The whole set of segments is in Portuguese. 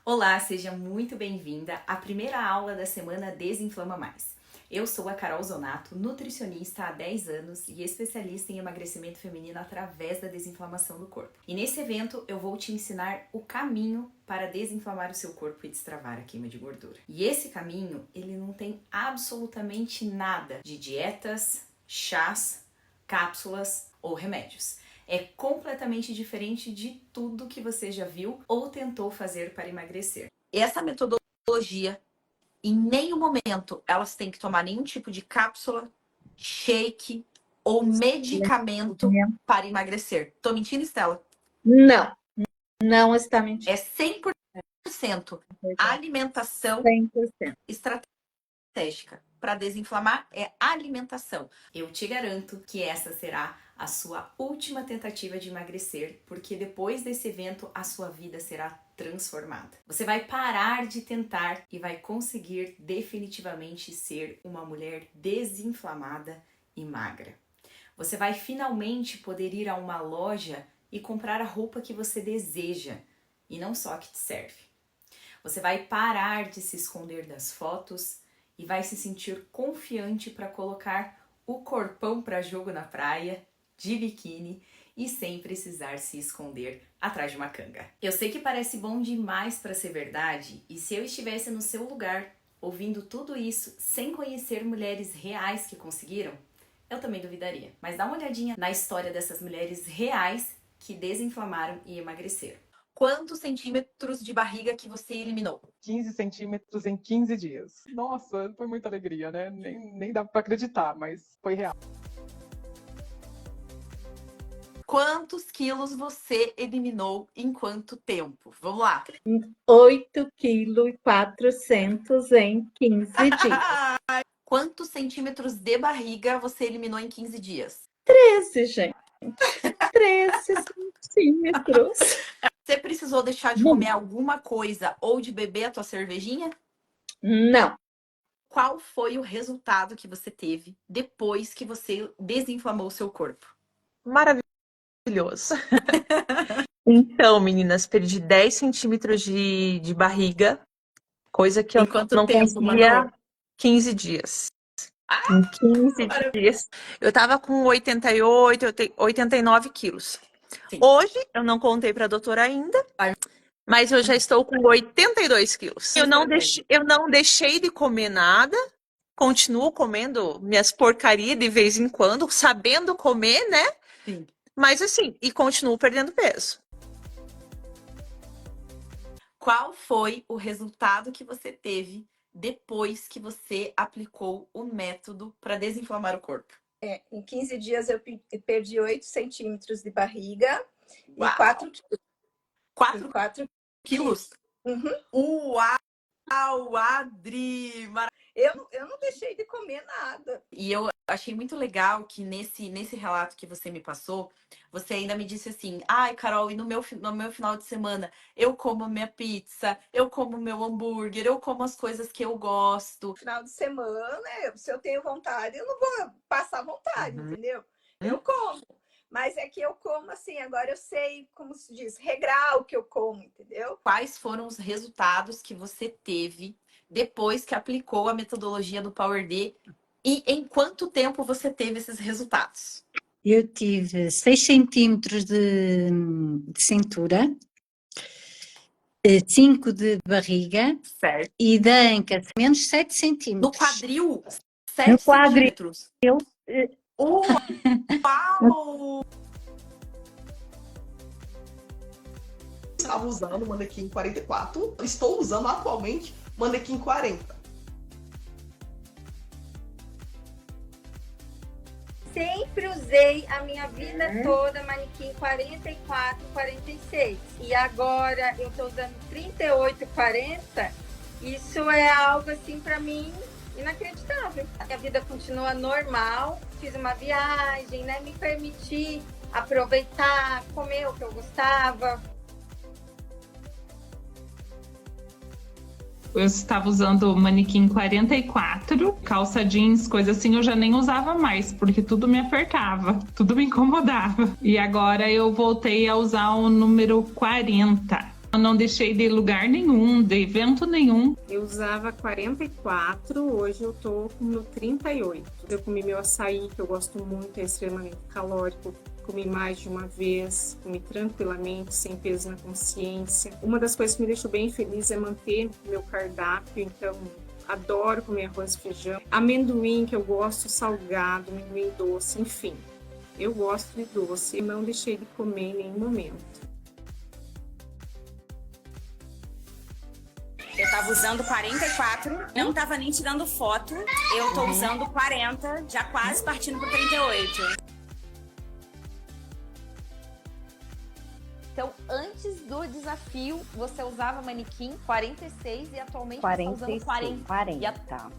Olá, seja muito bem-vinda à primeira aula da semana Desinflama Mais. Eu sou a Carol Zonato, nutricionista há 10 anos e especialista em emagrecimento feminino através da desinflamação do corpo. E nesse evento eu vou te ensinar o caminho para desinflamar o seu corpo e destravar a queima de gordura. E esse caminho, ele não tem absolutamente nada de dietas, chás, cápsulas ou remédios. É completamente diferente de tudo que você já viu ou tentou fazer para emagrecer. Essa metodologia, em nenhum momento elas têm que tomar nenhum tipo de cápsula, shake ou medicamento para emagrecer. Tô mentindo, Estela? Não, não está mentindo. É 100% alimentação 100%. estratégica. Para desinflamar é alimentação. Eu te garanto que essa será a sua última tentativa de emagrecer, porque depois desse evento a sua vida será transformada. Você vai parar de tentar e vai conseguir definitivamente ser uma mulher desinflamada e magra. Você vai finalmente poder ir a uma loja e comprar a roupa que você deseja e não só a que te serve. Você vai parar de se esconder das fotos e vai se sentir confiante para colocar o corpão para jogo na praia, de biquíni e sem precisar se esconder atrás de uma canga. Eu sei que parece bom demais para ser verdade, e se eu estivesse no seu lugar, ouvindo tudo isso sem conhecer mulheres reais que conseguiram, eu também duvidaria. Mas dá uma olhadinha na história dessas mulheres reais que desinflamaram e emagreceram. Quantos centímetros de barriga que você eliminou? 15 centímetros em 15 dias. Nossa, foi muita alegria, né? Nem dá para acreditar, mas foi real. Quantos quilos você eliminou em quanto tempo? Vamos lá. 8,4 kg em 15 dias. Quantos centímetros de barriga você eliminou em 15 dias? 13, gente. 13 centímetros. Você precisou deixar de comer alguma coisa ou de beber a tua cervejinha? Não. Qual foi o resultado que você teve depois que você desinflamou o seu corpo? Maravilhoso. Então, meninas, perdi 10 centímetros de barriga, coisa que eu não conseguia 15 dias. Em 15 dias. Eu tava com 88, 89 quilos. Sim. Hoje, eu não contei pra doutora ainda, mas eu já estou com 82 quilos. Eu não deixei de comer nada, continuo comendo minhas porcarias de vez em quando, sabendo comer, né? Sim. Mas assim, e continuo perdendo peso. Qual foi o resultado que você teve depois que você aplicou o método para desinflamar o corpo? Em 15 dias eu perdi 8 centímetros de barriga. Uau. E 4 quilos. 4 quilos? Uhum. Uau, Adri! Eu não deixei de comer nada. E eu achei muito legal que nesse relato que você me passou, você ainda me disse assim: ai, Carol, e no meu final de semana eu como minha pizza, eu como meu hambúrguer, eu como as coisas que eu gosto. Final de semana, se eu tenho vontade, eu não vou passar vontade, entendeu? Eu como. Mas é que eu como assim, agora eu sei, como se diz, regrar o que eu como, entendeu? Quais foram os resultados que você teve depois que aplicou a metodologia do Power D? E em quanto tempo você teve esses resultados? Eu tive 6 centímetros de cintura, 5 de barriga, certo, e da anca menos 7 centímetros. No quadril, 7 No quadril. centímetros. Uau! Estava usando o manequim 44, estou usando atualmente manequim 40. Sempre usei a minha vida toda manequim 44, 46. E agora eu tô usando 38, 40. Isso é algo assim para mim inacreditável. A minha vida continua normal. Fiz uma viagem, né? Me permiti aproveitar, comer o que eu gostava. Eu estava usando o manequim 44, calça jeans, coisa assim, eu já nem usava mais, porque tudo me apertava, tudo me incomodava. E agora eu voltei a usar o número 40. não deixei de lugar nenhum, de evento nenhum. Eu usava 44, hoje eu tô no 38. Eu comi meu açaí, que eu gosto muito, é extremamente calórico. Comi mais de uma vez, comi tranquilamente, sem peso na consciência. Uma das coisas que me deixou bem feliz é manter meu cardápio, então adoro comer arroz e feijão. Amendoim, que eu gosto salgado, amendoim doce, enfim. Eu gosto de doce e não deixei de comer em nenhum momento. Eu tava usando 44, não tava nem tirando foto. Eu tô usando 40, já quase partindo pro 38. Então, antes do desafio, você usava manequim 46 e atualmente você está usando 40.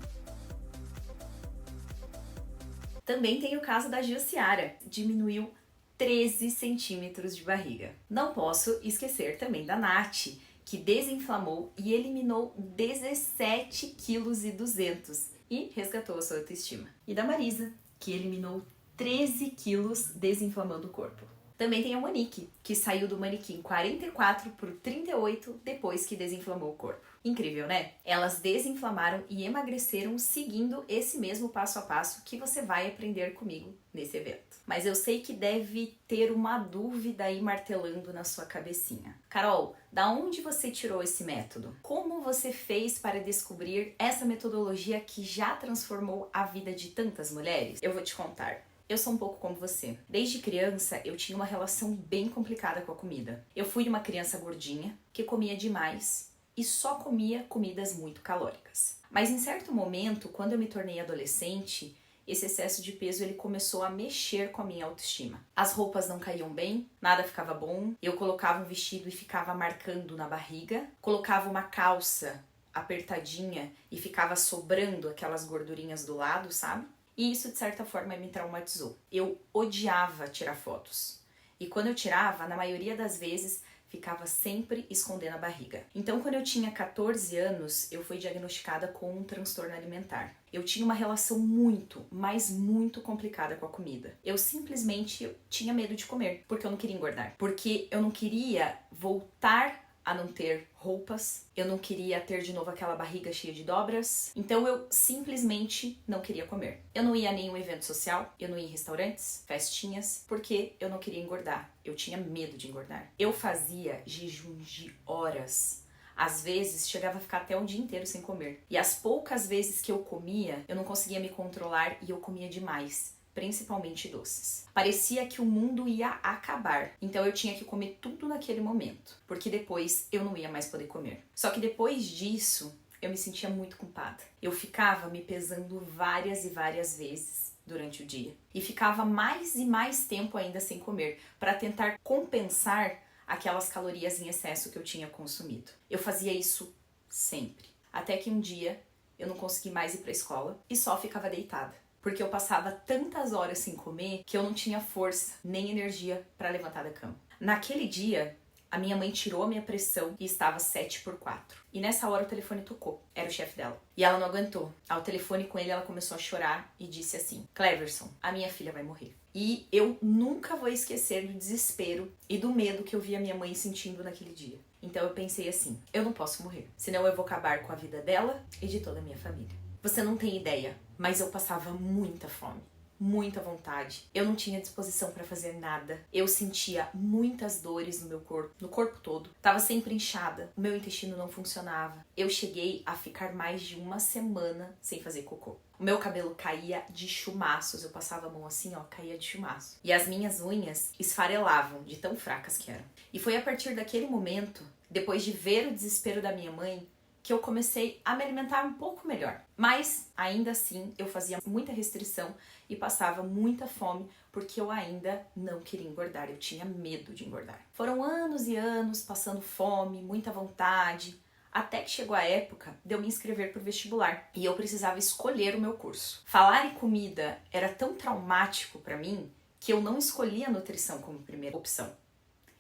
Também tem o caso da Jussiara, diminuiu 13 centímetros de barriga. Não posso esquecer também da Nath, que desinflamou e eliminou 17,2 kg e resgatou a sua autoestima. E da Marisa, que eliminou 13 quilos desinflamando o corpo. Também tem a Monique, que saiu do manequim 44 para o 38 depois que desinflamou o corpo. Incrível, né? Elas desinflamaram e emagreceram seguindo esse mesmo passo a passo que você vai aprender comigo nesse evento. Mas eu sei que deve ter uma dúvida aí martelando na sua cabecinha. Carol, da onde você tirou esse método? Como você fez para descobrir essa metodologia que já transformou a vida de tantas mulheres? Eu vou te contar. Eu sou um pouco como você. Desde criança, eu tinha uma relação bem complicada com a comida. Eu fui uma criança gordinha, que comia demais e só comia comidas muito calóricas. Mas em certo momento, quando eu me tornei adolescente, esse excesso de peso ele começou a mexer com a minha autoestima. As roupas não caíam bem, nada ficava bom, eu colocava um vestido e ficava marcando na barriga, colocava uma calça apertadinha e ficava sobrando aquelas gordurinhas do lado, sabe? E isso, de certa forma, me traumatizou. Eu odiava tirar fotos. E quando eu tirava, na maioria das vezes, ficava sempre escondendo a barriga. Então, quando eu tinha 14 anos, eu fui diagnosticada com um transtorno alimentar. Eu tinha uma relação muito, mas muito complicada com a comida. Eu simplesmente tinha medo de comer, porque eu não queria engordar. Porque eu não queria voltar a não ter roupas, eu não queria ter de novo aquela barriga cheia de dobras, então eu simplesmente não queria comer. Eu não ia a nenhum evento social, eu não ia em restaurantes, festinhas, porque eu não queria engordar, eu tinha medo de engordar. Eu fazia jejuns de horas, às vezes chegava a ficar até um dia inteiro sem comer. E as poucas vezes que eu comia, eu não conseguia me controlar e eu comia demais. Principalmente doces. Parecia que o mundo ia acabar, então eu tinha que comer tudo naquele momento, porque depois eu não ia mais poder comer. Só que depois disso, eu me sentia muito culpada. Eu ficava me pesando várias e várias vezes durante o dia, e ficava mais e mais tempo ainda sem comer, para tentar compensar aquelas calorias em excesso que eu tinha consumido. Eu fazia isso sempre, até que um dia eu não consegui mais ir para a escola e só ficava deitada. Porque eu passava tantas horas sem comer que eu não tinha força nem energia para levantar da cama. Naquele dia, a minha mãe tirou a minha pressão e estava 7/4. E nessa hora o telefone tocou, era o chefe dela. E ela não aguentou. Ao telefone com ele, ela começou a chorar e disse assim: Cleverson, a minha filha vai morrer. E eu nunca vou esquecer do desespero e do medo que eu vi a minha mãe sentindo naquele dia. Então eu pensei assim, eu não posso morrer, senão eu vou acabar com a vida dela e de toda a minha família. Você não tem ideia, mas eu passava muita fome, muita vontade. Eu não tinha disposição para fazer nada. Eu sentia muitas dores no corpo todo. Tava sempre inchada, o meu intestino não funcionava. Eu cheguei a ficar mais de uma semana sem fazer cocô. O meu cabelo caía de chumaços, eu passava a mão assim, ó, caía de chumaço. E as minhas unhas esfarelavam de tão fracas que eram. E foi a partir daquele momento, depois de ver o desespero da minha mãe, que eu comecei a me alimentar um pouco melhor. Mas, ainda assim, eu fazia muita restrição e passava muita fome porque eu ainda não queria engordar, eu tinha medo de engordar. Foram anos e anos passando fome, muita vontade, até que chegou a época de eu me inscrever para o vestibular e eu precisava escolher o meu curso. Falar em comida era tão traumático para mim que eu não escolhi a nutrição como primeira opção.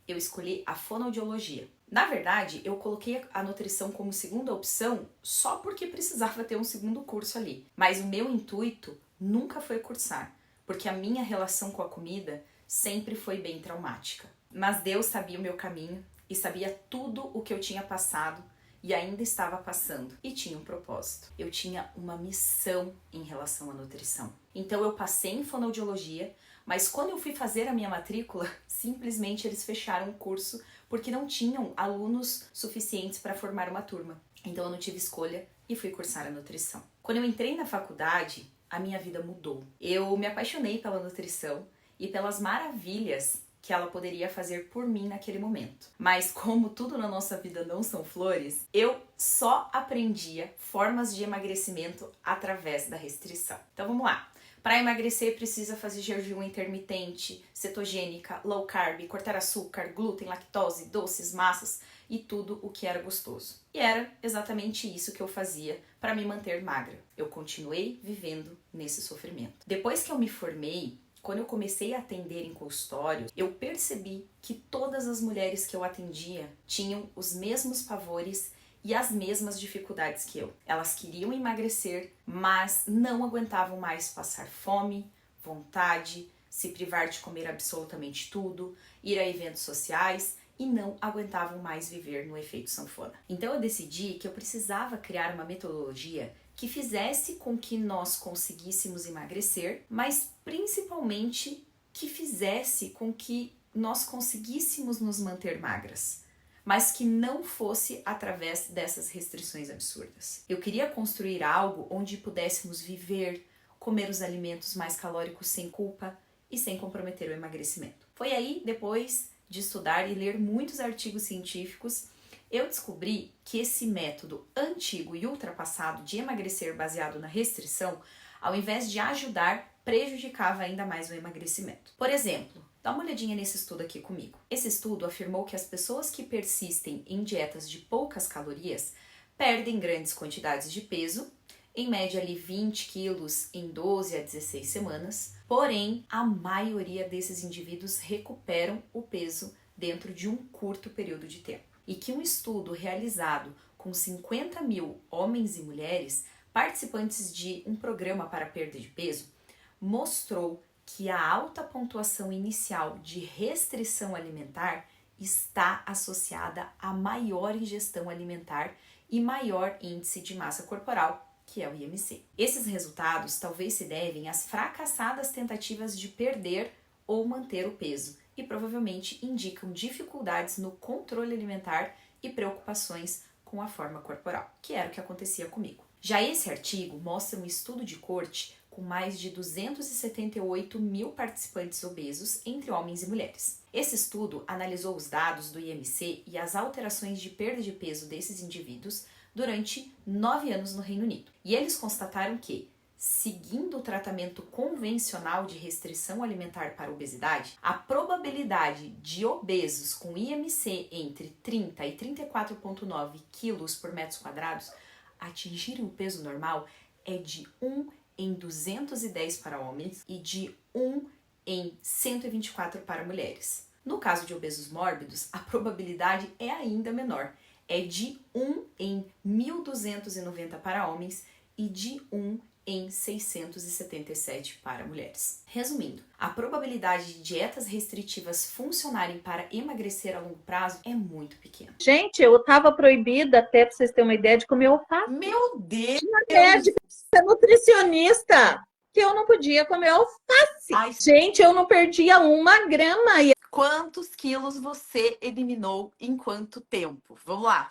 Eu escolhi a fonoaudiologia. Na verdade, eu coloquei a nutrição como segunda opção só porque precisava ter um segundo curso ali. Mas o meu intuito nunca foi cursar, porque a minha relação com a comida sempre foi bem traumática. Mas Deus sabia o meu caminho e sabia tudo o que eu tinha passado e ainda estava passando, e tinha um propósito. Eu tinha uma missão em relação à nutrição. Então eu passei em fonoaudiologia, mas quando eu fui fazer a minha matrícula, simplesmente eles fecharam o curso porque não tinham alunos suficientes para formar uma turma. Então eu não tive escolha e fui cursar a nutrição. Quando eu entrei na faculdade, a minha vida mudou. Eu me apaixonei pela nutrição e pelas maravilhas que ela poderia fazer por mim naquele momento. Mas como tudo na nossa vida não são flores, eu só aprendia formas de emagrecimento através da restrição. Então vamos lá. Para emagrecer precisa fazer jejum intermitente, cetogênica, low carb, cortar açúcar, glúten, lactose, doces, massas e tudo o que era gostoso. E era exatamente isso que eu fazia para me manter magra. Eu continuei vivendo nesse sofrimento. Depois que eu me formei, quando eu comecei a atender em consultório, eu percebi que todas as mulheres que eu atendia tinham os mesmos pavores e as mesmas dificuldades que eu. Elas queriam emagrecer, mas não aguentavam mais passar fome, vontade, se privar de comer absolutamente tudo, ir a eventos sociais e não aguentavam mais viver no efeito sanfona. Então eu decidi que eu precisava criar uma metodologia que fizesse com que nós conseguíssemos emagrecer, mas principalmente que fizesse com que nós conseguíssemos nos manter magras, mas que não fosse através dessas restrições absurdas. Eu queria construir algo onde pudéssemos viver, comer os alimentos mais calóricos sem culpa e sem comprometer o emagrecimento. Foi aí, depois de estudar e ler muitos artigos científicos, eu descobri que esse método antigo e ultrapassado de emagrecer baseado na restrição, ao invés de ajudar, prejudicava ainda mais o emagrecimento. Por exemplo, dá uma olhadinha nesse estudo aqui comigo. Esse estudo afirmou que as pessoas que persistem em dietas de poucas calorias perdem grandes quantidades de peso, em média ali 20 quilos em 12 a 16 semanas, porém a maioria desses indivíduos recuperam o peso dentro de um curto período de tempo. E que um estudo realizado com 50 mil homens e mulheres participantes de um programa para perda de peso mostrou que a alta pontuação inicial de restrição alimentar está associada a maior ingestão alimentar e maior índice de massa corporal, que é o IMC. Esses resultados talvez se devem às fracassadas tentativas de perder ou manter o peso e provavelmente indicam dificuldades no controle alimentar e preocupações com a forma corporal, que era o que acontecia comigo. Já esse artigo mostra um estudo de corte com mais de 278 mil participantes obesos entre homens e mulheres. Esse estudo analisou os dados do IMC e as alterações de perda de peso desses indivíduos durante 9 anos no Reino Unido. E eles constataram que, seguindo o tratamento convencional de restrição alimentar para obesidade, a probabilidade de obesos com IMC entre 30 e 34,9 quilos por metros quadrados atingirem o peso normal é de 1 em 210 para homens e de 1 em 124 para mulheres. No caso de obesos mórbidos, a probabilidade é ainda menor, é de 1 em 1.290 para homens e de 1 em 677 para mulheres. Resumindo, a probabilidade de dietas restritivas funcionarem para emagrecer a longo prazo é muito pequena. Gente, eu estava proibida, até para vocês terem uma ideia, de comer alface. Meu Deus! Tinha médica, nutricionista, que eu não podia comer alface. Ai, gente, eu não perdia 1 grama. E quantos quilos você eliminou em quanto tempo? Vamos lá.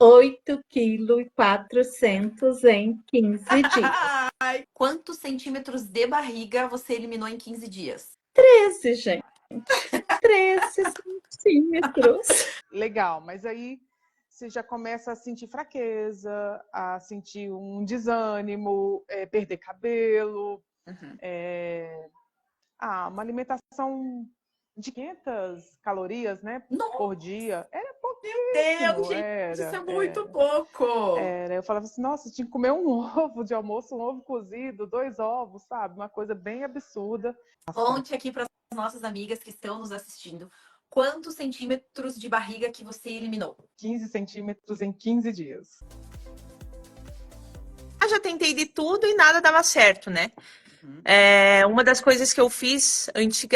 8,4 kg em 15 dias. Quantos centímetros de barriga você eliminou em 15 dias? 13, gente. 13 centímetros. Legal, mas aí você já começa a sentir fraqueza, a sentir um desânimo, perder cabelo, uma alimentação de 500 calorias, né, por dia. Era pouquinho. Meu Deus, gente, isso é muito pouco. Eu falava assim, nossa, tinha que comer um ovo de almoço, um ovo cozido, 2 ovos, sabe? Uma coisa bem absurda. Conte aqui para as nossas amigas que estão nos assistindo, quantos centímetros de barriga que você eliminou? 15 centímetros em 15 dias. Eu já tentei de tudo e nada dava certo, né? Uma das coisas que eu fiz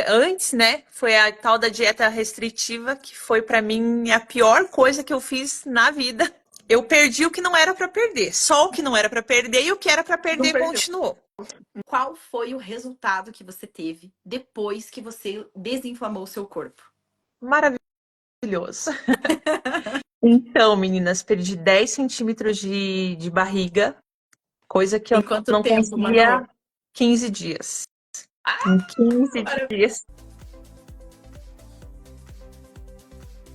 antes, né, foi a tal da dieta restritiva, que foi pra mim a pior coisa que eu fiz na vida. Eu perdi o que não era pra perder, só o que não era pra perder, e o que era pra perder continuou. Qual foi o resultado que você teve depois que você desinflamou o seu corpo? Maravilhoso. Então, meninas, perdi 10 centímetros de barriga, coisa que eu não conseguia 15 dias. Em 15 dias.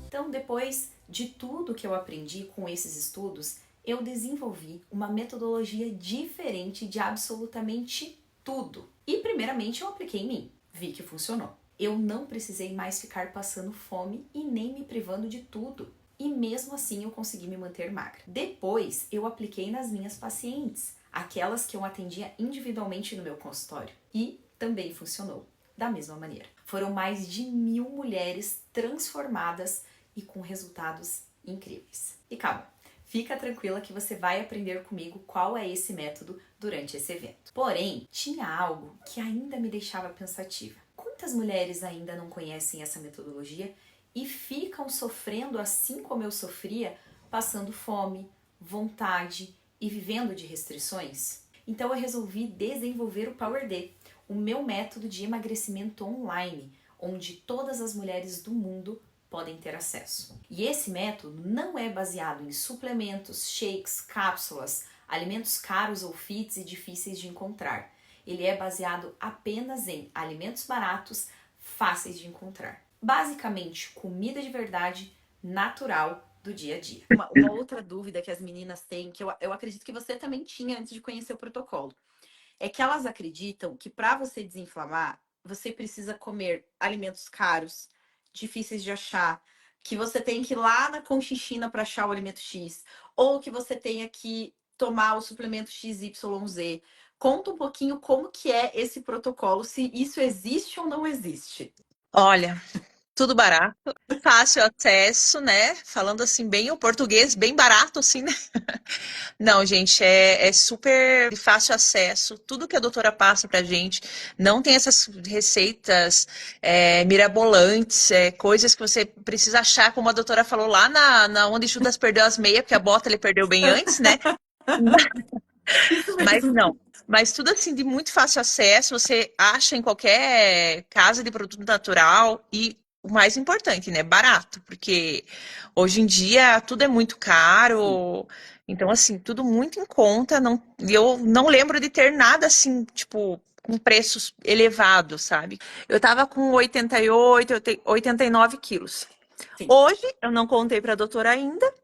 Então, depois de tudo que eu aprendi com esses estudos, eu desenvolvi uma metodologia diferente de absolutamente tudo. E primeiramente eu apliquei em mim, vi que funcionou. Eu não precisei mais ficar passando fome e nem me privando de tudo. E mesmo assim eu consegui me manter magra. Depois eu apliquei nas minhas pacientes, aquelas que eu atendia individualmente no meu consultório. E também funcionou da mesma maneira. Foram mais de 1000 mulheres transformadas e com resultados incríveis. E calma, fica tranquila que você vai aprender comigo qual é esse método durante esse evento. Porém, tinha algo que ainda me deixava pensativa. Quantas mulheres ainda não conhecem essa metodologia e ficam sofrendo assim como eu sofria, passando fome, vontade e vivendo de restrições? Então eu resolvi desenvolver o Power D, o meu método de emagrecimento online, onde todas as mulheres do mundo podem ter acesso. E esse método não é baseado em suplementos, shakes, cápsulas, alimentos caros ou fits e difíceis de encontrar. Ele é baseado apenas em alimentos baratos, fáceis de encontrar. Basicamente, comida de verdade, natural, do dia a dia. Uma outra dúvida que as meninas têm, que eu acredito que você também tinha antes de conhecer o protocolo, é que elas acreditam que para você desinflamar, você precisa comer alimentos caros, difíceis de achar, que você tem que ir lá na Conchichina para achar o alimento X, ou que você tenha que tomar o suplemento XYZ. Conta um pouquinho como que é esse protocolo, se isso existe ou não existe. Olha, tudo barato, fácil acesso, né? Falando assim bem o português, bem barato assim, né? Não, gente, é super de fácil acesso. Tudo que a doutora passa pra gente, não tem essas receitas mirabolantes, coisas que você precisa achar, como a doutora falou lá na onde Judas perdeu as meias, porque a bota ele perdeu bem antes, né? Mas não. Mas tudo assim de muito fácil acesso, você acha em qualquer casa de produto natural e o mais importante, né? Barato, porque hoje em dia tudo é muito caro. Então, assim, tudo muito em conta. Não, eu não lembro de ter nada assim, tipo, com preços elevados, sabe? Eu tava com 88, 89 quilos. Hoje, eu não contei pra doutora ainda,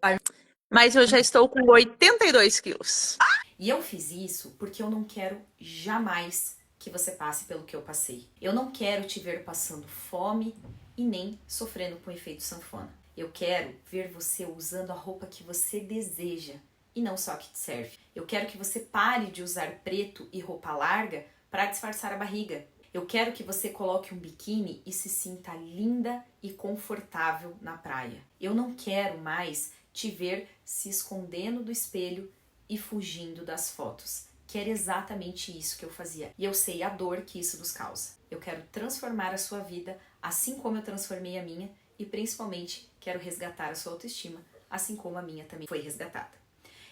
mas eu já estou com 82 quilos. E eu fiz isso porque eu não quero jamais que você passe pelo que eu passei. Eu não quero te ver passando fome e nem sofrendo com o efeito sanfona. Eu quero ver você usando a roupa que você deseja e não só a que te serve. Eu quero que você pare de usar preto e roupa larga para disfarçar a barriga. Eu quero que você coloque um biquíni e se sinta linda e confortável na praia. Eu não quero mais te ver se escondendo do espelho e fugindo das fotos, que era exatamente isso que eu fazia. E eu sei a dor que isso nos causa. Eu quero transformar a sua vida, assim como eu transformei a minha, e principalmente quero resgatar a sua autoestima, assim como a minha também foi resgatada.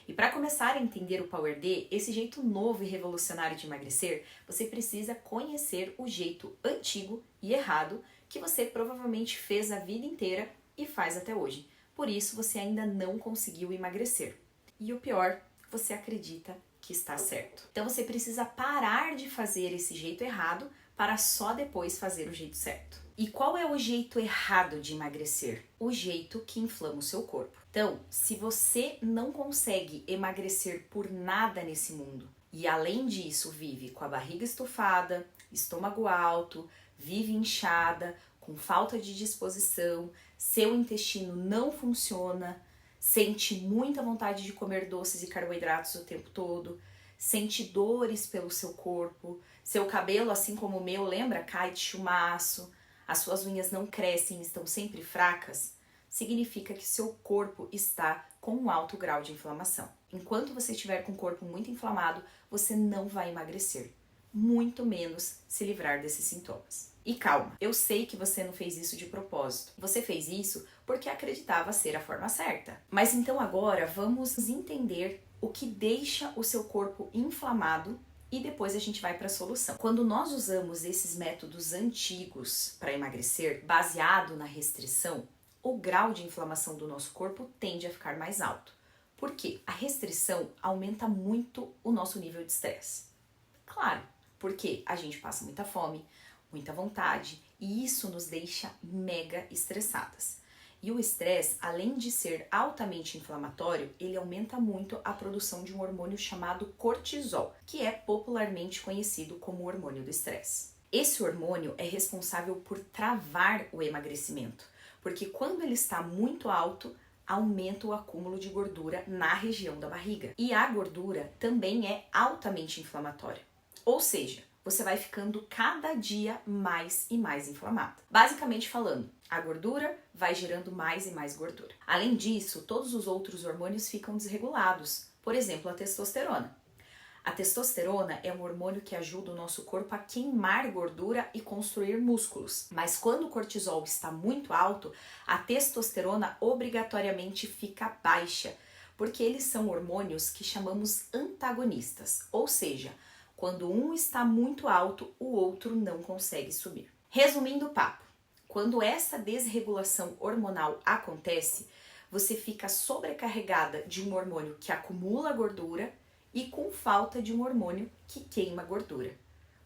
E para começar a entender o Power D, esse jeito novo e revolucionário de emagrecer, você precisa conhecer o jeito antigo e errado que você provavelmente fez a vida inteira e faz até hoje. Por isso você ainda não conseguiu emagrecer. E o pior, você acredita que está certo. Então você precisa parar de fazer esse jeito errado para só depois fazer o jeito certo. E qual é o jeito errado de emagrecer? O jeito que inflama o seu corpo. Então, se você não consegue emagrecer por nada nesse mundo e além disso vive com a barriga estufada, estômago alto, vive inchada, com falta de disposição, seu intestino não funciona, sente muita vontade de comer doces e carboidratos o tempo todo, sente dores pelo seu corpo, seu cabelo, assim como o meu, lembra? Cai de chumaço, as suas unhas não crescem, estão sempre fracas, significa que seu corpo está com um alto grau de inflamação. Enquanto você estiver com o corpo muito inflamado, você não vai emagrecer. muito menos se livrar desses sintomas. E calma, eu sei que você não fez isso de propósito. Você fez isso porque acreditava ser a forma certa. Mas então agora vamos entender o que deixa o seu corpo inflamado e depois a gente vai para a solução. Quando nós usamos esses métodos antigos para emagrecer, baseado na restrição, o grau de inflamação do nosso corpo tende a ficar mais alto. Por quê? A restrição aumenta muito o nosso nível de estresse. Claro, porque a gente passa muita fome, muita vontade, e isso nos deixa mega estressadas. E o estresse, além de ser altamente inflamatório, ele aumenta muito a produção de um hormônio chamado cortisol, que é popularmente conhecido como o hormônio do estresse. Esse hormônio é responsável por travar o emagrecimento, porque quando ele está muito alto, aumenta o acúmulo de gordura na região da barriga. E a gordura também é altamente inflamatória. Ou seja, você vai ficando cada dia mais e mais inflamada. Basicamente falando, a gordura vai gerando mais e mais gordura. Além disso, todos os outros hormônios ficam desregulados. Por exemplo, a testosterona. A testosterona é um hormônio que ajuda o nosso corpo a queimar gordura e construir músculos. Mas quando o cortisol está muito alto, a testosterona obrigatoriamente fica baixa, porque eles são hormônios que chamamos antagonistas, ou seja, quando um está muito alto, o outro não consegue subir. Resumindo o papo, quando essa desregulação hormonal acontece, você fica sobrecarregada de um hormônio que acumula gordura e com falta de um hormônio que queima gordura.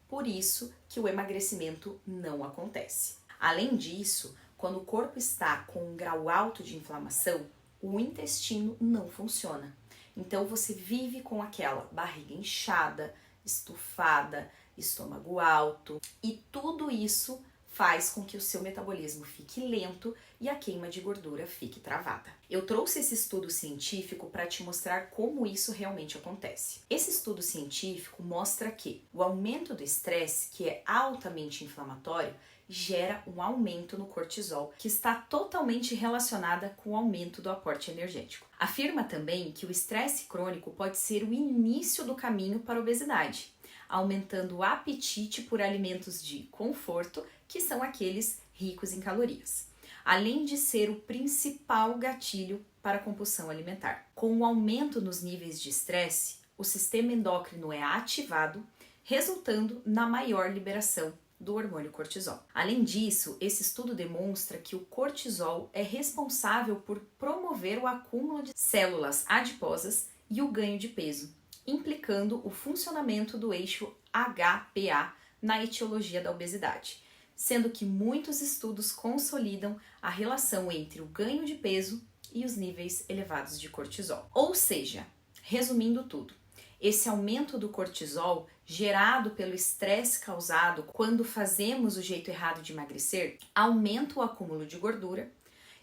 Por isso que o emagrecimento não acontece. Além disso, quando o corpo está com um grau alto de inflamação, o intestino não funciona. Então você vive com aquela barriga inchada, estufada, estômago alto, e tudo isso faz com que o seu metabolismo fique lento e a queima de gordura fique travada. Eu trouxe esse estudo científico para te mostrar como isso realmente acontece. Esse estudo científico mostra que o aumento do estresse, que é altamente inflamatório, gera um aumento no cortisol, que está totalmente relacionada com o aumento do aporte energético. Afirma também que o estresse crônico pode ser o início do caminho para a obesidade, aumentando o apetite por alimentos de conforto, que são aqueles ricos em calorias, além de ser o principal gatilho para a compulsão alimentar. Com o aumento nos níveis de estresse, o sistema endócrino é ativado, resultando na maior liberação do hormônio cortisol. Além disso, esse estudo demonstra que o cortisol é responsável por promover o acúmulo de células adiposas e o ganho de peso, implicando o funcionamento do eixo HPA na etiologia da obesidade, sendo que muitos estudos consolidam a relação entre o ganho de peso e os níveis elevados de cortisol. Ou seja, resumindo tudo, esse aumento do cortisol gerado pelo estresse causado quando fazemos o jeito errado de emagrecer aumenta o acúmulo de gordura,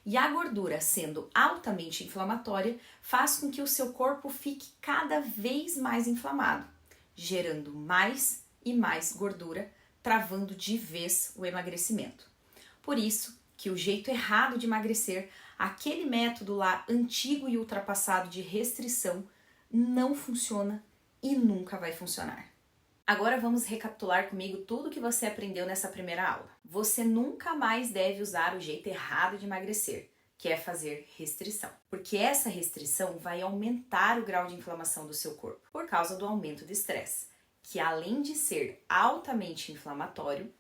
e a gordura, sendo altamente inflamatória, faz com que o seu corpo fique cada vez mais inflamado, gerando mais e mais gordura, travando de vez o emagrecimento. Por isso que o jeito errado de emagrecer, aquele método lá antigo e ultrapassado de restrição, não funciona e nunca vai funcionar. Agora vamos recapitular comigo tudo que você aprendeu nessa primeira aula. Você nunca mais deve usar o jeito errado de emagrecer, que é fazer restrição, porque essa restrição vai aumentar o grau de inflamação do seu corpo, por causa do aumento do estresse, que além de ser altamente inflamatório,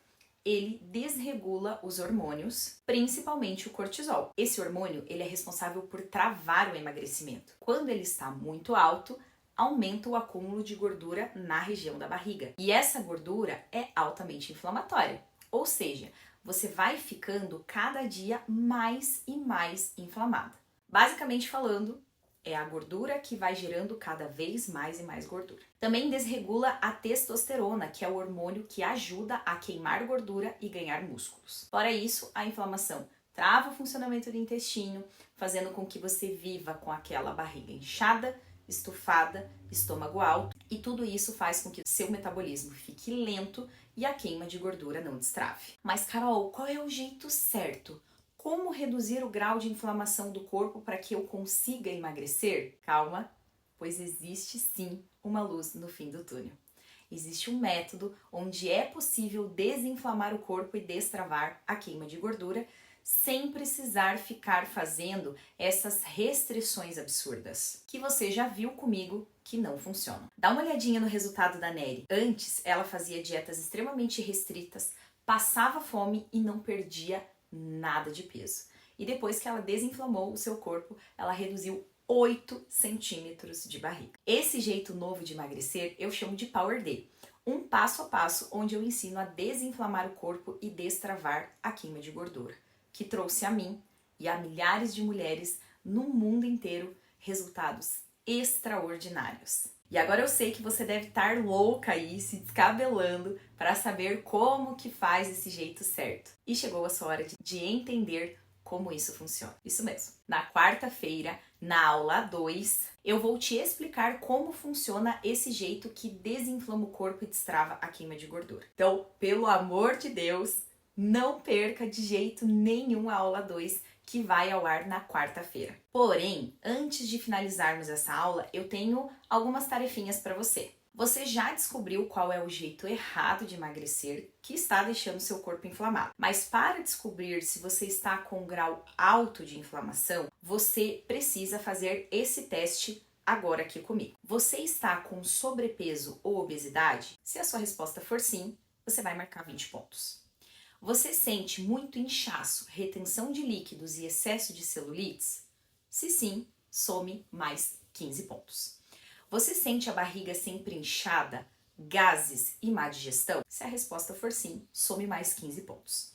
ele desregula os hormônios, principalmente o cortisol. Esse hormônio ele é responsável por travar o emagrecimento. Quando ele está muito alto, aumenta o acúmulo de gordura na região da barriga. E essa gordura é altamente inflamatória, ou seja, você vai ficando cada dia mais e mais inflamada. Basicamente falando, é a gordura que vai gerando cada vez mais e mais gordura. Também desregula a testosterona, que é o hormônio que ajuda a queimar gordura e ganhar músculos. Fora isso, a inflamação trava o funcionamento do intestino, fazendo com que você viva com aquela barriga inchada, estufada, estômago alto, e tudo isso faz com que o seu metabolismo fique lento e a queima de gordura não destrave. Mas Carol, qual é o jeito certo? Como reduzir o grau de inflamação do corpo para que eu consiga emagrecer? Calma, pois existe sim uma luz no fim do túnel. Existe um método onde é possível desinflamar o corpo e destravar a queima de gordura sem precisar ficar fazendo essas restrições absurdas, que você já viu comigo que não funcionam. Dá uma olhadinha no resultado da Nery. Antes, ela fazia dietas extremamente restritas, passava fome e não perdia nada de peso. E depois que ela desinflamou o seu corpo, ela reduziu 8 centímetros de barriga. Esse jeito novo de emagrecer eu chamo de Power D. Um passo a passo onde eu ensino a desinflamar o corpo e destravar a queima de gordura, que trouxe a mim e a milhares de mulheres no mundo inteiro resultados extraordinários. E agora eu sei que você deve estar louca aí, se descabelando para saber como que faz esse jeito certo. E chegou a sua hora de entender como isso funciona. Isso mesmo. Na quarta-feira, na aula 2, eu vou te explicar como funciona esse jeito que desinflama o corpo e destrava a queima de gordura. Então, pelo amor de Deus, não perca de jeito nenhum a aula 2, que vai ao ar na quarta-feira. Porém, antes de finalizarmos essa aula, eu tenho algumas tarefinhas para você. Você já descobriu qual é o jeito errado de emagrecer que está deixando seu corpo inflamado. Mas para descobrir se você está com um grau alto de inflamação, você precisa fazer esse teste agora aqui comigo. Você está com sobrepeso ou obesidade? Se a sua resposta for sim, você vai marcar 20 pontos. Você sente muito inchaço, retenção de líquidos e excesso de celulites? Se sim, some mais 15 pontos. Você sente a barriga sempre inchada, gases e má digestão? Se a resposta for sim, some mais 15 pontos.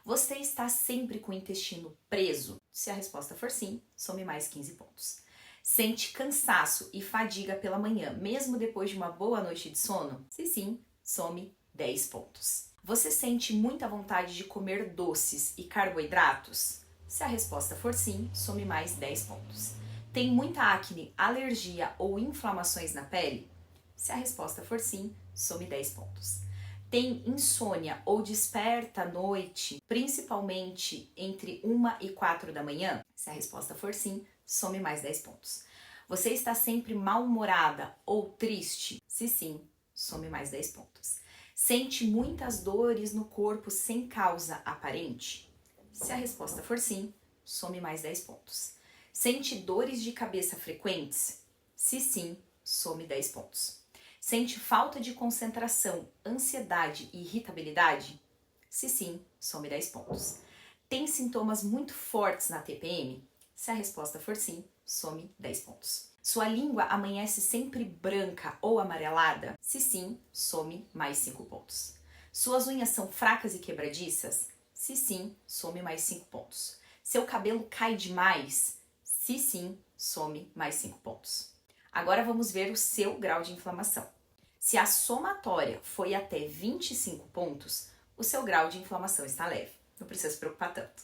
Você está sempre com o intestino preso? Se a resposta for sim, some mais 15 pontos. Sente cansaço e fadiga pela manhã, mesmo depois de uma boa noite de sono? Se sim, some 10 pontos. Você sente muita vontade de comer doces e carboidratos? Se a resposta for sim, some mais 10 pontos. Tem muita acne, alergia ou inflamações na pele? Se a resposta for sim, some 10 pontos. Tem insônia ou desperta à noite, principalmente entre 1 e 4 da manhã? Se a resposta for sim, some mais 10 pontos. Você está sempre mal-humorada ou triste? Se sim, some mais 10 pontos. Sente muitas dores no corpo sem causa aparente? Se a resposta for sim, some mais 10 pontos. Sente dores de cabeça frequentes? Se sim, some 10 pontos. Sente falta de concentração, ansiedade e irritabilidade? Se sim, some 10 pontos. Tem sintomas muito fortes na TPM? Se a resposta for sim, some 10 pontos. Sua língua amanhece sempre branca ou amarelada? Se sim, some mais 5 pontos. Suas unhas são fracas e quebradiças? Se sim, some mais 5 pontos. Seu cabelo cai demais? Se sim, some mais 5 pontos. Agora vamos ver o seu grau de inflamação. Se a somatória foi até 25 pontos, o seu grau de inflamação está leve. Não precisa se preocupar tanto.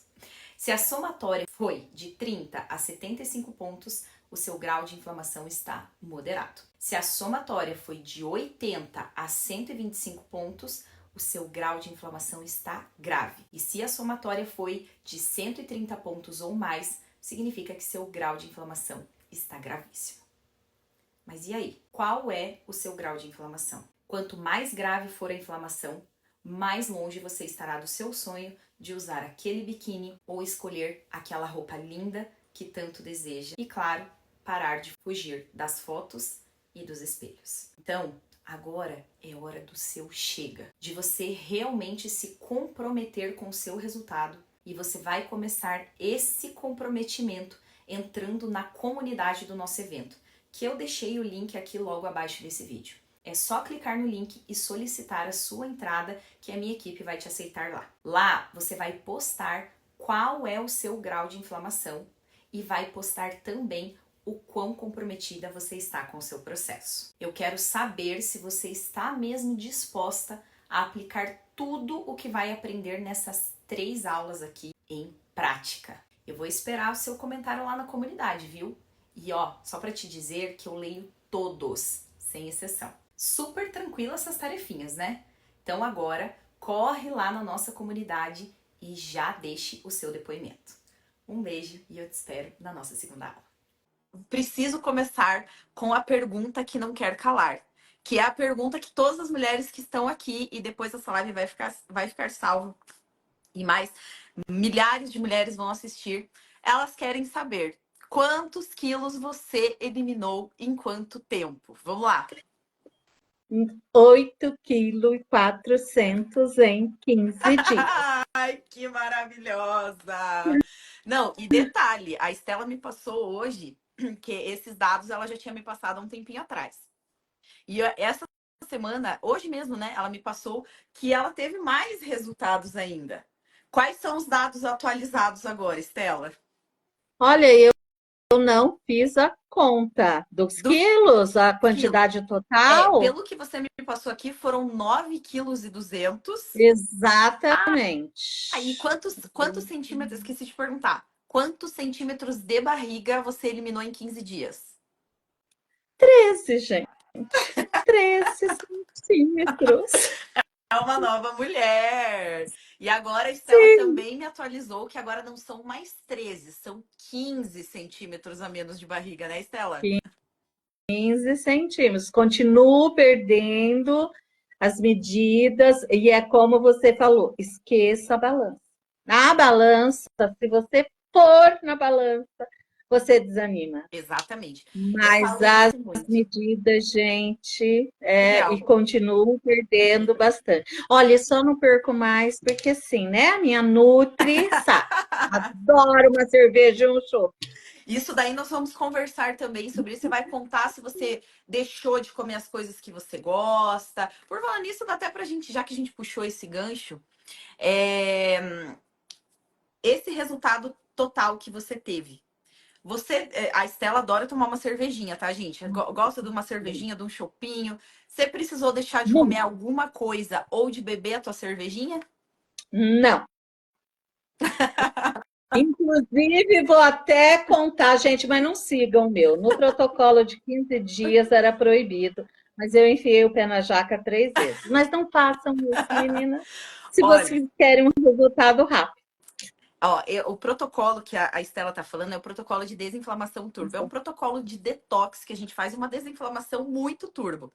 Se a somatória foi de 30 a 75 pontos, o seu grau de inflamação está moderado. Se a somatória foi de 80 a 125 pontos, o seu grau de inflamação está grave. E se a somatória foi de 130 pontos ou mais, significa que seu grau de inflamação está gravíssimo. Mas e aí? Qual é o seu grau de inflamação? Quanto mais grave for a inflamação, mais longe você estará do seu sonho de usar aquele biquíni ou escolher aquela roupa linda que tanto deseja. E claro, parar de fugir das fotos e dos espelhos. Então, agora é hora do seu chega, de você realmente se comprometer com o seu resultado, e você vai começar esse comprometimento entrando na comunidade do nosso evento, que eu deixei o link aqui logo abaixo desse vídeo. É só clicar no link e solicitar a sua entrada, que a minha equipe vai te aceitar lá. Lá você vai postar qual é o seu grau de inflamação e vai postar também o quão comprometida você está com o seu processo. Eu quero saber se você está mesmo disposta a aplicar tudo o que vai aprender nessas 3 aulas aqui em prática. Eu vou esperar o seu comentário lá na comunidade, viu? E ó, só para te dizer que eu leio todos, sem exceção. Super tranquila essas tarefinhas, né? Então agora, corre lá na nossa comunidade e já deixe o seu depoimento. Um beijo e eu te espero na nossa segunda aula. Preciso começar com a pergunta que não quer calar. que é a pergunta que todas as mulheres que estão aqui e depois essa live vai ficar salvo e mais milhares de mulheres vão assistir. Elas querem saber quantos quilos você eliminou em quanto tempo? Vamos lá. 8,4 kg em 15 dias. Ai, que maravilhosa! Não, e detalhe, a Estela me passou hoje que esses dados ela já tinha me passado há um tempinho atrás. E essa semana, hoje mesmo, né, ela me passou que ela teve mais resultados ainda. Quais são os dados atualizados agora, Estela? Olha, eu não fiz a conta dos quilos, a quantidade total. Pelo que você me passou aqui, foram 9,2 kg. Exatamente. Aí, quantos centímetros? Esqueci de perguntar. Quantos centímetros de barriga você eliminou em 15 dias? 13, gente. 13 centímetros. É uma nova mulher. E agora a Estela também me atualizou que agora não são mais 13, são 15 centímetros a menos de barriga, né, Estela? 15 centímetros. Continuo perdendo as medidas e é como você falou, esqueça a balança. Na balança, se você for na balança, você desanima. Exatamente. Mas as medidas, gente, e continuo perdendo bastante. Olha, só não perco mais porque assim, né? A minha Nutri sabe. Adoro uma cerveja e um chopp. Isso daí nós vamos conversar também sobre isso. Você vai contar se você deixou de comer as coisas que você gosta. Por falar nisso, dá até pra gente, já que a gente puxou esse gancho, esse resultado total que você teve. A Estela adora tomar uma cervejinha, tá, gente? Gosta de uma cervejinha, de um chopinho. Você precisou deixar de comer alguma coisa ou de beber a tua cervejinha? Não. Inclusive, vou até contar, gente, mas não sigam o meu. No protocolo de 15 dias era proibido, mas eu enfiei o pé na jaca 3 vezes. Mas não façam isso, menina, se vocês querem um resultado rápido. Ó, o protocolo que a Estela tá falando é o protocolo de desinflamação turbo. É um protocolo de detox que a gente faz uma desinflamação muito turbo.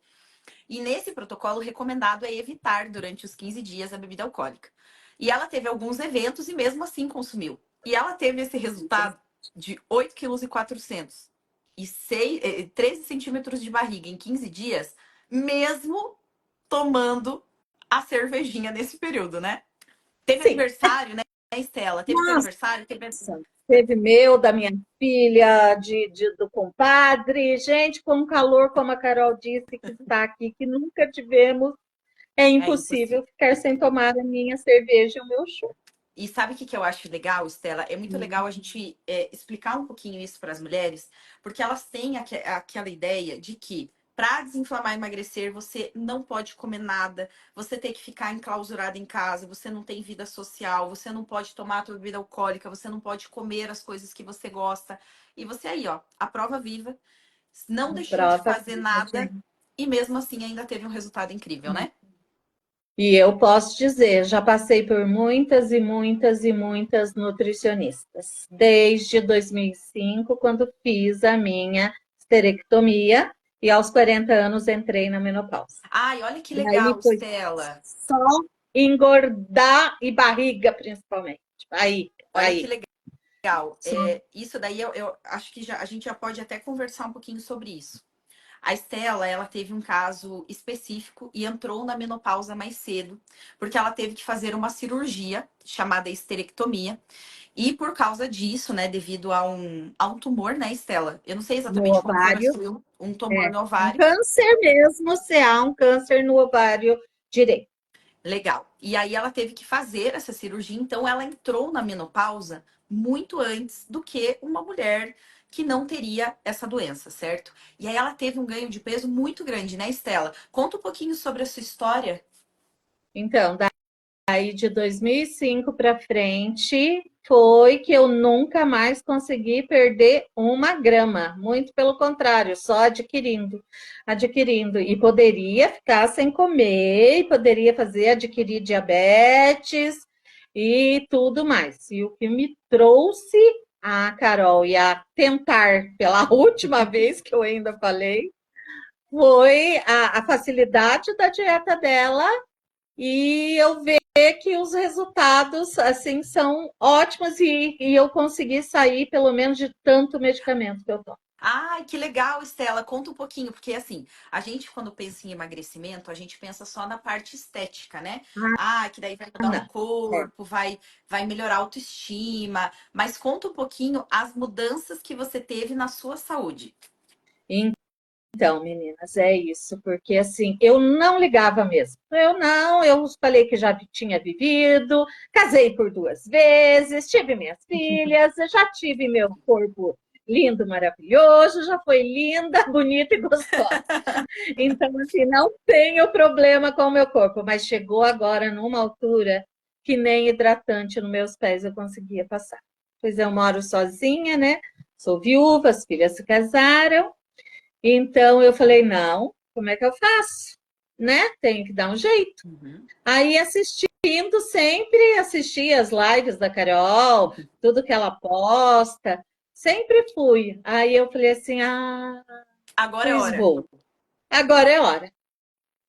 E nesse protocolo, o recomendado é evitar durante os 15 dias a bebida alcoólica. E ela teve alguns eventos e mesmo assim consumiu. E ela teve esse resultado de 8,4 kg e 13 centímetros de barriga em 15 dias, mesmo tomando a cervejinha nesse período, né? Teve aniversário, né, Estela? Teve teu aniversário? Teve meu, da minha filha, do compadre. Gente, com um calor, como a Carol disse, que está aqui, que nunca tivemos, é impossível ficar sem tomar a minha cerveja e o meu chopp. E sabe o que eu acho legal, Estela? É muito legal a gente explicar um pouquinho isso para as mulheres, porque elas têm aquela ideia de que para desinflamar e emagrecer, você não pode comer nada, você tem que ficar enclausurada em casa, você não tem vida social, você não pode tomar a tua bebida alcoólica, você não pode comer as coisas que você gosta. E você aí, ó, a prova viva, não deixou de fazer nada e mesmo assim ainda teve um resultado incrível, né? E eu posso dizer, já passei por muitas e muitas e muitas nutricionistas. Desde 2005, quando fiz a minha esterectomia, e aos 40 anos entrei na menopausa. Ai, olha que legal, Estela. Só engordar e barriga, principalmente. Olha que legal. Isso daí eu acho que a gente já pode até conversar um pouquinho sobre isso. A Estela, ela teve um caso específico e entrou na menopausa mais cedo, porque ela teve que fazer uma cirurgia chamada esterectomia. E por causa disso, né, devido a um tumor, né, Estela? Eu não sei exatamente como foi um tumor no ovário. Um câncer mesmo, se há um câncer no ovário direito. Legal. E aí ela teve que fazer essa cirurgia, então ela entrou na menopausa muito antes do que uma mulher que não teria essa doença, certo? E aí ela teve um ganho de peso muito grande, né, Estela? Conta um pouquinho sobre a sua história. Então, daí de 2005 para frente, foi que eu nunca mais consegui perder 1 grama. Muito pelo contrário, só adquirindo. E poderia ficar sem comer, e poderia adquirir diabetes e tudo mais. E o que me trouxe a Carol e a tentar pela última vez que eu ainda falei, foi a facilidade da dieta dela e eu ver que os resultados, assim, são ótimos e eu consegui sair, pelo menos, de tanto medicamento que eu tomo. Ai, que legal, Estela. Conta um pouquinho, porque assim, a gente quando pensa em emagrecimento, a gente pensa só na parte estética, né? Ah, que daí vai mudar Não. o corpo, vai melhorar a autoestima. Mas conta um pouquinho as mudanças que você teve na sua saúde. Então, meninas, é isso, porque assim, eu não ligava mesmo. Eu falei que já tinha vivido, casei por 2 vezes, tive minhas filhas, já tive meu corpo lindo, maravilhoso, já foi linda, bonita e gostosa. Então, assim, não tenho problema com o meu corpo, mas chegou agora numa altura que nem hidratante nos meus pés eu conseguia passar. Pois eu moro sozinha, né? Sou viúva, as filhas se casaram. Então eu falei, não, como é que eu faço? Né? Tenho que dar um jeito. Aí sempre assisti as lives da Carol, tudo que ela posta, sempre fui. Aí eu falei assim, Agora é pois hora. vou. Agora é hora.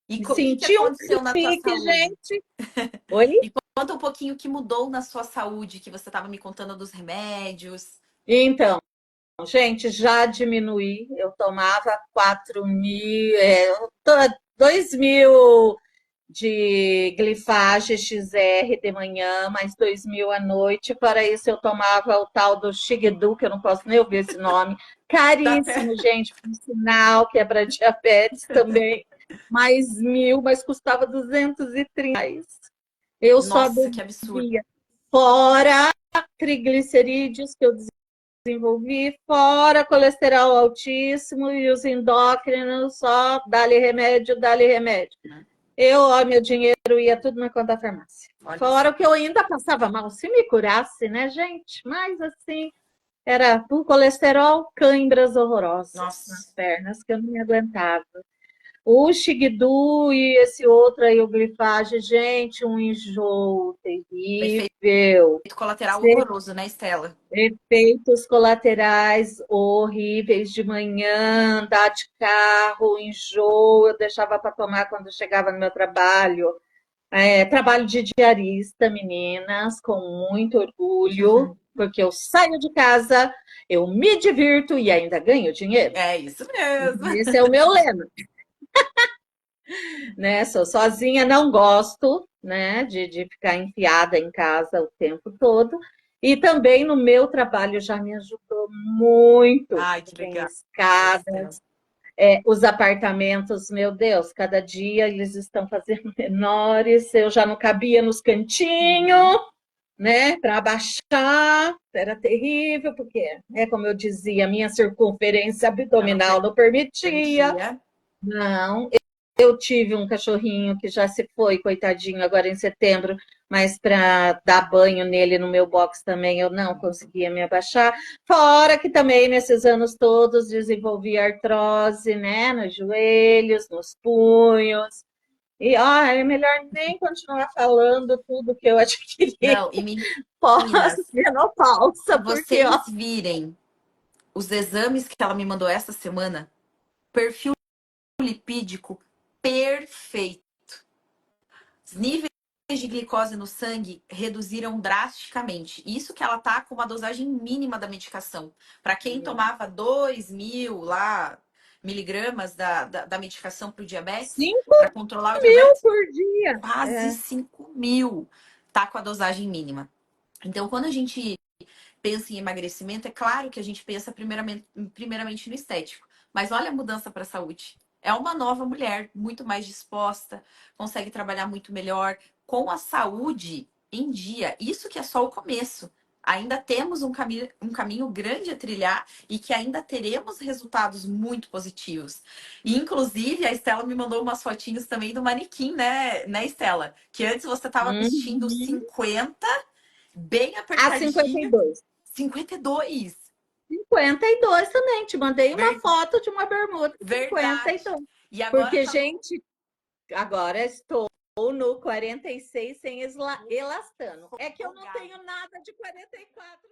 E o que Senti um aconteceu na tua clique, saúde? gente. Oi? E conta um pouquinho o que mudou na sua saúde, que você estava me contando dos remédios. Então, gente, já diminuí. Eu tomava 2.000 de glifage XR de manhã, mais 2.000 à noite. Para isso, eu tomava o tal do Xigdu, que eu não posso nem ouvir esse nome. Caríssimo, gente, por sinal, que é para diabetes também. Mais 1.000, mas custava 230 reais. Eu só Nossa, que absurdo. bebia. Fora triglicerídeos que eu desenvolvi, fora colesterol altíssimo e os endócrinos, só dá-lhe remédio, dá-lhe remédio. Meu dinheiro ia tudo na conta da farmácia. Fora o que eu ainda passava mal, se me curasse, né, gente? Mas assim, era por colesterol, cãibras horrorosas nas pernas, que eu não me aguentava. O Xigdu e esse outro aí, o glifage, gente, um enjoo terrível. Efeito colateral horroroso, né, Estela? Efeitos colaterais horríveis de manhã, andar de carro, enjoo, eu deixava para tomar quando eu chegava no meu trabalho. Trabalho de diarista, meninas, com muito orgulho, porque eu saio de casa, eu me divirto e ainda ganho dinheiro. É isso mesmo. Esse é o meu lema. Né? Sou sozinha, não gosto, né, de ficar enfiada em casa o tempo todo. E também no meu trabalho já me ajudou muito. Ai, que Tem legal. escadas, os apartamentos, meu Deus, cada dia eles estão fazendo menores. Eu já não cabia nos cantinhos, né, para abaixar. Era terrível, porque, como eu dizia, minha circunferência abdominal não permitia. Não, eu tive um cachorrinho que já se foi, coitadinho, agora em setembro, mas para dar banho nele no meu box também eu não conseguia me abaixar. Fora que também nesses anos todos desenvolvi artrose, né, nos joelhos, nos punhos. E é melhor nem continuar falando tudo que eu adquiri. Não, e meninas, pós-menopausa, se porque vocês virem os exames que ela me mandou essa semana, perfil lipídico perfeito. Os níveis de glicose no sangue reduziram drasticamente. Isso que ela tá com uma dosagem mínima da medicação. Para quem tomava 2.000 lá miligramas da medicação para o diabetes, para controlar o diabetes, por dia. Quase 5.000 tá com a dosagem mínima. Então, quando a gente pensa em emagrecimento, é claro que a gente pensa primeiramente no estético. Mas olha a mudança para a saúde. É uma nova mulher, muito mais disposta, consegue trabalhar muito melhor, com a saúde em dia. Isso que é só o começo. Ainda temos um caminho grande a trilhar e que ainda teremos resultados muito positivos. E, inclusive, a Estela me mandou umas fotinhos também do manequim, né, Estela? Que antes você estava vestindo 50, bem apertadinho. 52. 52. 52 também. Te mandei uma foto de uma bermuda. Verdade. 52. E agora porque, gente, agora estou no 46 sem elastano. É que eu não tenho nada de 44.